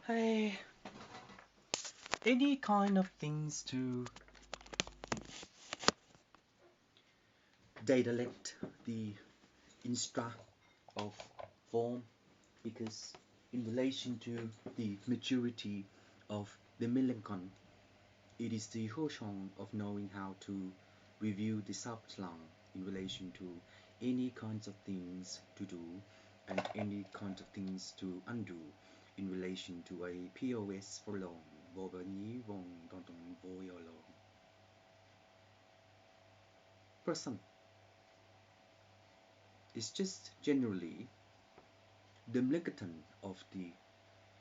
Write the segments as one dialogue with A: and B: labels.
A: Hey, any kind of things to dialect the instra of form, because in relation to the maturity of the Milencon, it is the Hoshong of knowing how to review the subslang in relation to any kinds of things to do and any kinds of things to undo in relation to a POS for long. Person is just generally the Mleketon of the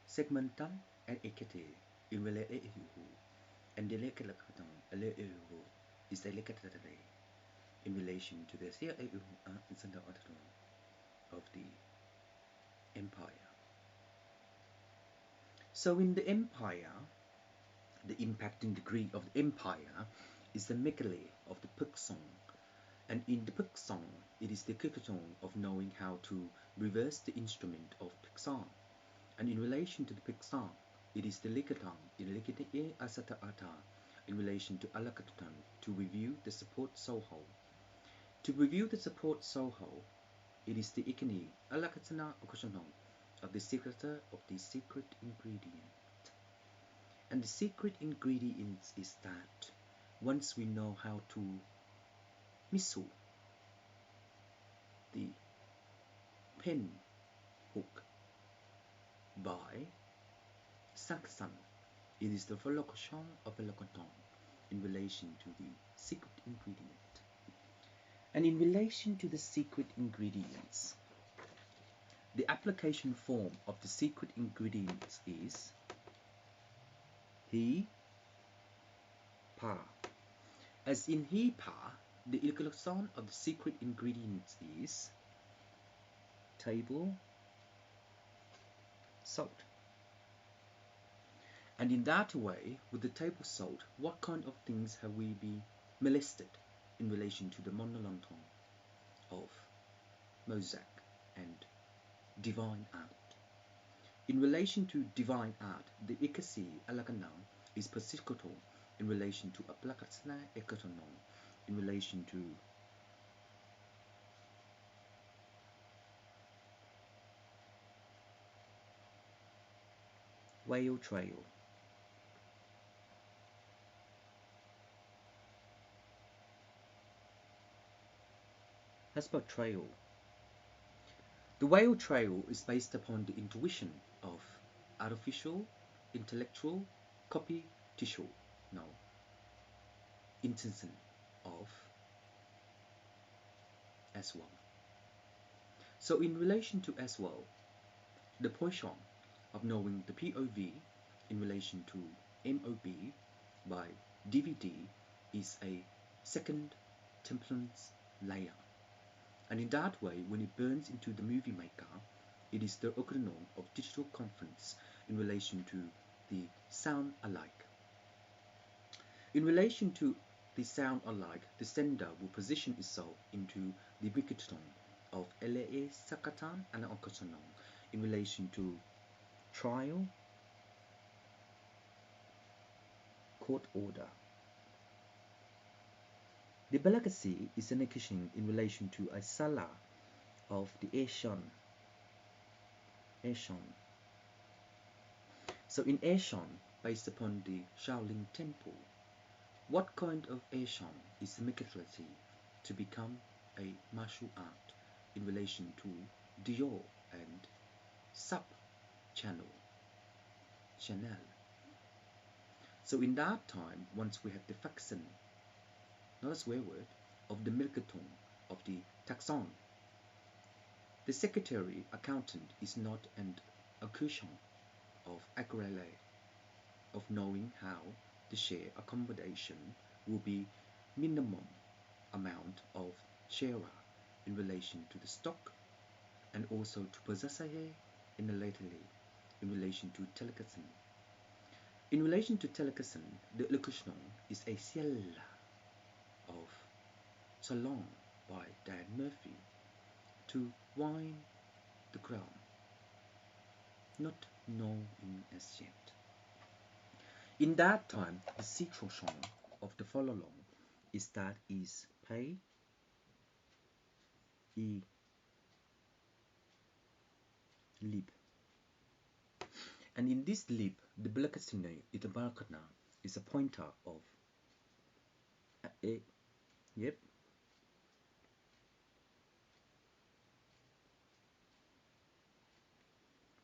A: segmental and ekete in relation and the Lekelakaton is the Lekatare in relation to the of the empire. So in the empire, the impacting degree of the empire is the Mekele of the Puksong. And in the Puksong, it is the Kikatong of knowing how to reverse the instrument of Puksang. And in relation to the Puksang, it is the Likatang in Likite Asata Ata in relation to Alakatan to review the support Soho. To review the support Soho, it is the Ikini Alakatana Okoshanong of the secretor of the secret ingredient. And the secret ingredient is that once we know how to miso the pen hook by Saksan, it is the Volokoshan of Velokoton in relation to the secret ingredient. And in relation to the secret ingredients, the application form of the secret ingredients is he, pa. As in he, pa, the illusion of the secret ingredients is table salt. And in that way, with the table salt, what kind of things have we been molested in relation to the monolonton of Mosaic and divine art? In relation to divine art, the ikasi alakanang is pasikoto in relation to aplakatsna ekotonon, in relation to whale trail. As per trail, the whale trail is based upon the intuition of artificial, intellectual, copy tissue, no, intention of as well. So in relation to as well, the portion of knowing the POV in relation to MOB by DVD is a second template layer. And in that way, when it burns into the movie maker, it is the occasion of digital conference in relation to the sound alike. In relation to the sound alike, the sender will position itself into the Wikiton of LA Sakatan and Okotonon in relation to trial, court order. The Balakasi is an occasion in relation to a Sala of the Asian. So in Asian, based upon the Shaolin Temple, what kind of Asian is the methodology to become a martial art in relation to Dior and sub-channel, Chanel? So in that time, once we have the faction, not a swear word, of the Milketon of the taxon, the secretary accountant is not an accusation of agrele, of knowing how the share accommodation will be minimum amount of share in relation to the stock, and also to possessaye in the lately in relation to telecasin. In relation to telecasin, the locution is a ciel of Salon by Dan Murphy to wine the crown, not knowing as yet. In that time, the situation of the follow-along is that is pay e lib. And in this lib, the Blakasina is a pointer of a yep.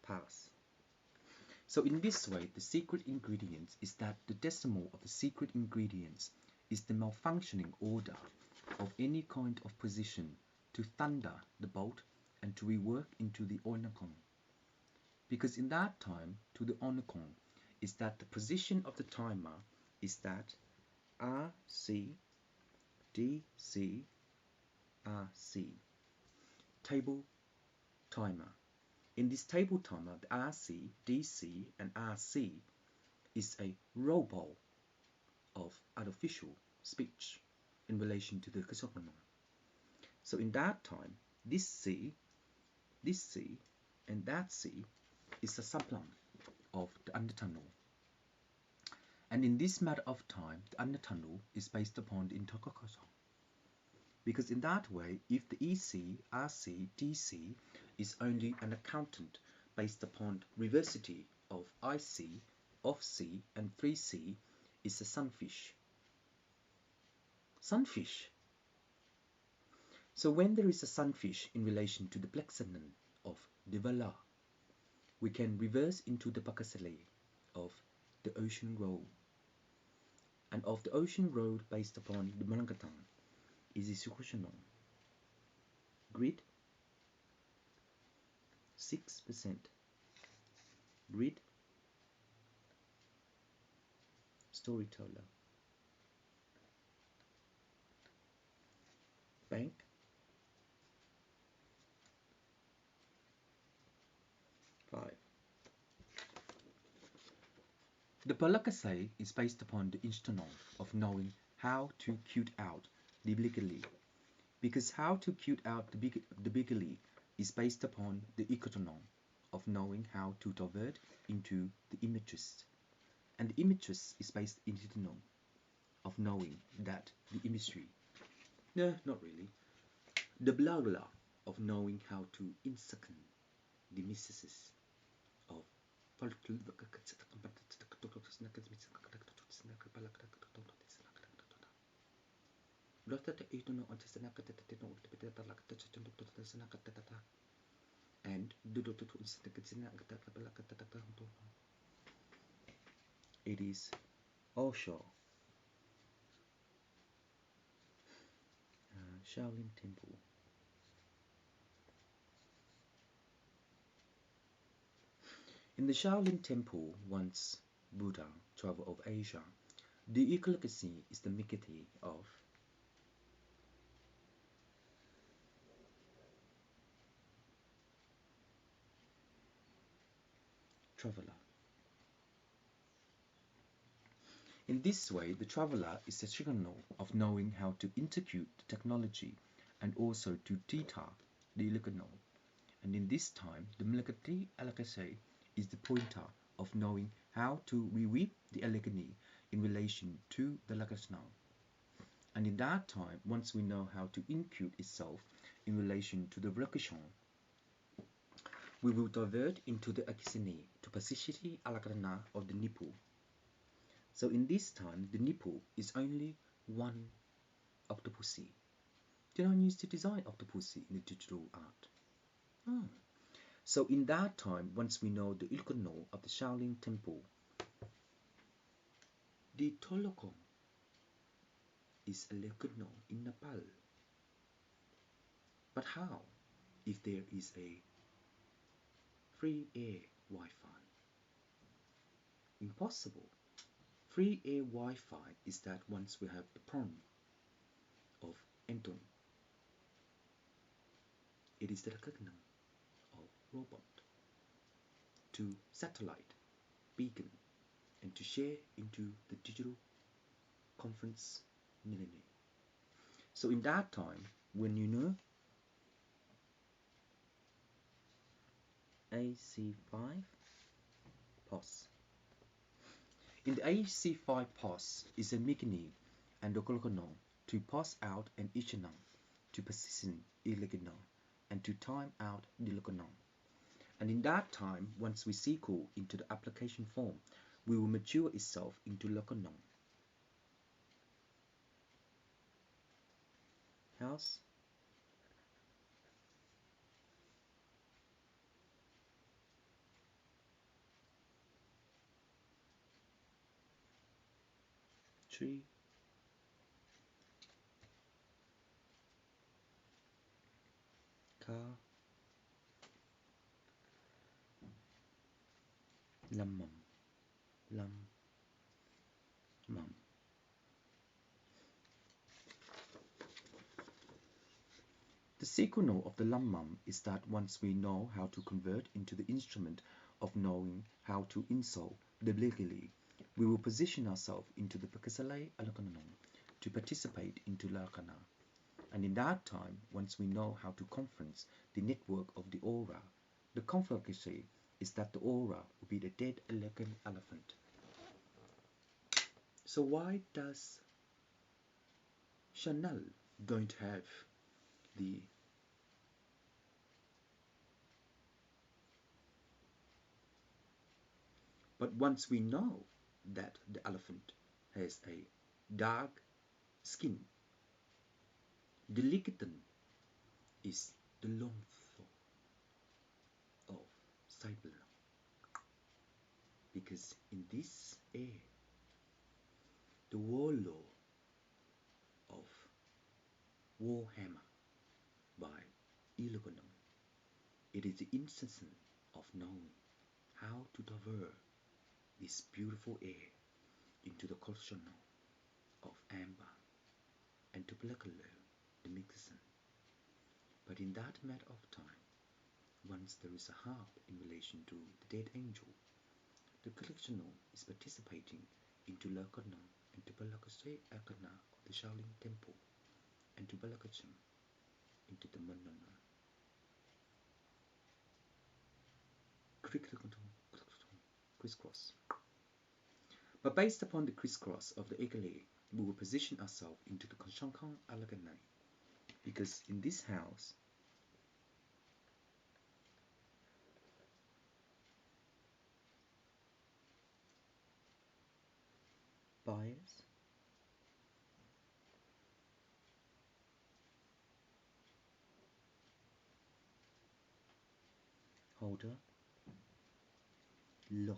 A: Pass. So in this way, the secret ingredients is that the decimal of the secret ingredients is the malfunctioning order of any kind of position to thunder the bolt and to rework into the Onakon. Because in that time, to the Onakon is that the position of the timer is that RC, DC, RC, table timer. In this table timer, the RC, DC, and RC is a robot of artificial speech in relation to the Kasokonon. So in that time, this C, and that C is a subline of the undertunnel. And in this matter of time, the undertunnel is based upon the intercosson. Because in that way, if the EC, RC, DC is only an accountant based upon reversity of IC, of C, and 3C is a sunfish. Sunfish. So when there is a sunfish in relation to the plexanon of the Vala, we can reverse into the Pakasale of the ocean road. And of the ocean road based upon the Malangatan is the Sukushanon. Grid 6%. Grid storyteller. Bank 5. The Palakasai is based upon the instrument of knowing how to cute out the bigly, because how to cute out the bigly is based upon the ecotonon of knowing how to divert into the images, and the images is based in the know of knowing that the imagery, no, not really, the blah blah of knowing how to insect the mysticism of and it is also Shaolin Temple. In the Shaolin Temple, once Buddha traveled of Asia, the ecology is the Mikati of traveler. In this way, the traveler is the signal of knowing how to execute the technology and also to teeter the illegal. And in this time, the Milakati Alakase is the pointer of knowing how to reweave the Elegani in relation to the Lakasnau. And in that time, once we know how to include itself in relation to the Rakashan, we will divert into the Akisini to Pasishiti Alakarana of the nipple. So in this time, the nipple is only one octopussy. They don't use the design octopussy in the digital art. Oh. So in that time, once we know the Ilkono of the Shaolin Temple, the Tolokon is a Ilkono in Nepal. But how if there is a free air Wi-Fi? Impossible. Free air Wi-Fi is that once we have the prong of Anton, it is the recognition of robot to satellite, beacon, and to share into the digital conference millennium. So in that time, when you know AC5 pause. In the AC5 pause is a mikini and okolokono to pause out an ichanon, to position iligono, and to time out dilokono. And in that time, once we sequel into the application form, we will mature itself into lokono. House. Tree. Car. Lam mum. The signal of the lam is that once we know how to convert into the instrument of knowing how to insult deliberately, we will position ourselves into the Pakasale Alakananam to participate into Lakana. And in that time, once we know how to conference the network of the aura, the conflicacy is that the aura will be the dead elegant elephant. So why does Chanel going to have the but once we know that the elephant has a dark skin, the licton is the long of Cyberlong, because in this air, the warlord of Warhammer by Illugonum, it is the instance of knowing how to divert this beautiful air into the collection of amber and to Blackaloo, the mixin. But in that matter of time, once there is a harp in relation to the dead angel, the collectional is participating into Lakana and to Balakase Akana of the Shaolin Temple and to Balakacham into the Manana. Crisscross. But based upon the crisscross of the Egale, we will position ourselves into the Konshankan Alaganai, because in this house, bias, holder, law.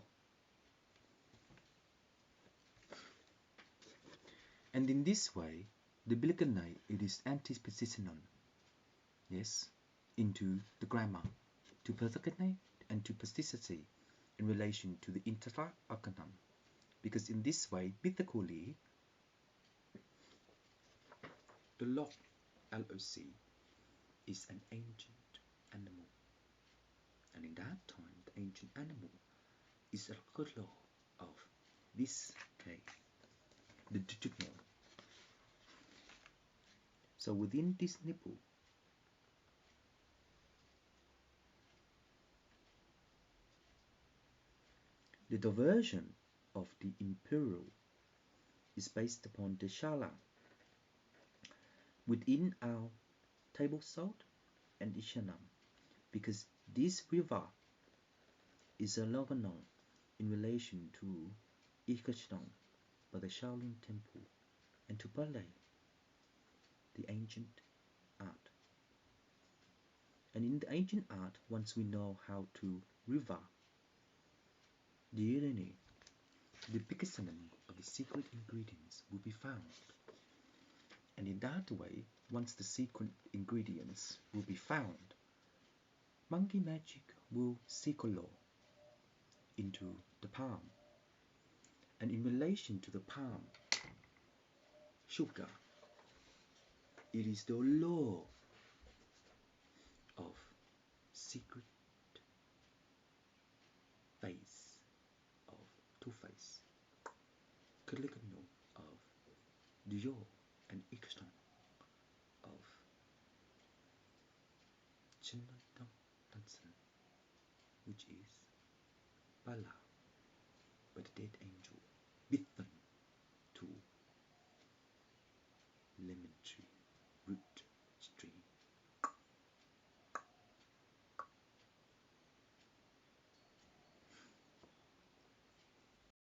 A: And in this way, the Bilikanai, it is antipositionon, yes, into the grammar, to Perthakanai and to plasticity in relation to the intellect arcanum. Because in this way, mythically, the lock, LOC, is an ancient animal. And in that time, the ancient animal is a good law of this case, the digital. So within this nipple, the diversion of the imperial is based upon the shala within our table salt and ishanam, because this river is a loganon in relation to Ikachdong by the Shaolin Temple and to Balai, the ancient art. And in the ancient art, once we know how to river the irony, the biggest of the secret ingredients will be found. And in that way, once the secret ingredients will be found, monkey magic will circle into the palm. And in relation to the palm, sugar, it is the law of secret face of Two-Face, Caligano of Dior and Ixton of Chinatang Tansen, which is Bala by the dead angel, Bithan.